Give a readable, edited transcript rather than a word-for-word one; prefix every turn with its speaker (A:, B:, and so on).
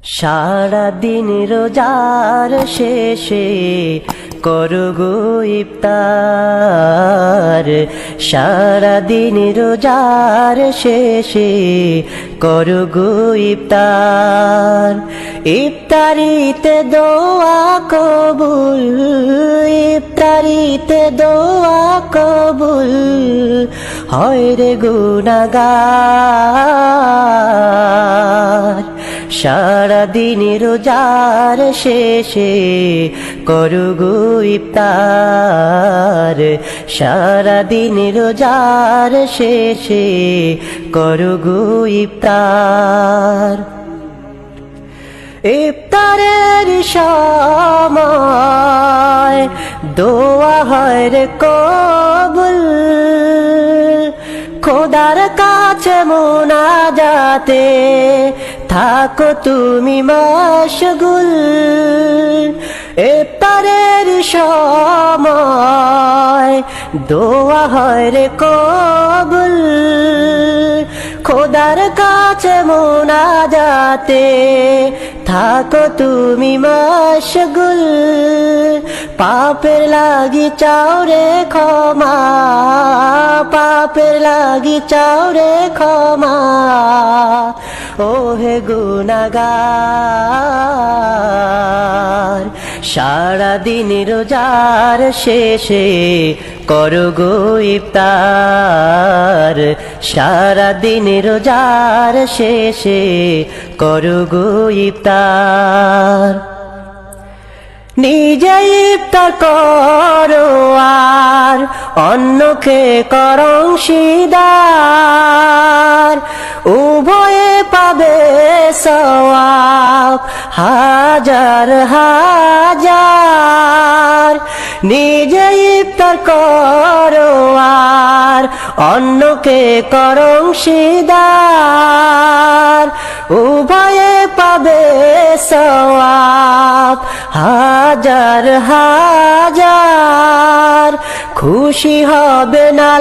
A: সারা দিন রোজার শেষে করো গো ইফতার। সারা দিন রোজার শেষে করো গো ইফতার। ইফতারিতে দোয়া কবুল, ইফতারিতে দোয়া কবুল হয় রে গুনাহগার। সারা দিন রোজার শেষে করো গো ইফতার। সারা দিন রোজার শেষে করো গো ইফতার। ইফতারের সময় দোয়া হয় রে কবুল, খোদার কাছে মোনাজাতে থাকো তুমি মশগুল। ইফতারের সময় দোয়া হয় রে কবুল, খোদার কাছে মোনাজাতে থাকো তুমি মশগুল। পাপের লাগি চাও রে ক্ষমা, পাপের লাগি চাও রে ক্ষমা ও হে গুনাহগার। সারা দিন রোজার শেষে করো গো ইফতার। সারা দিন রোজার শেষে করো গো ইফতার। নিজে ইফতার করো আর অন্যকে করো অংশীদার, উভয়ে পাবে সওয়াব হাজার হাজার। নিজে ইফতার করো আর অন্যকে করো অংশীদার, উভয়ে পাবে সওয়াব হাজার হাজার। খুশি হবে না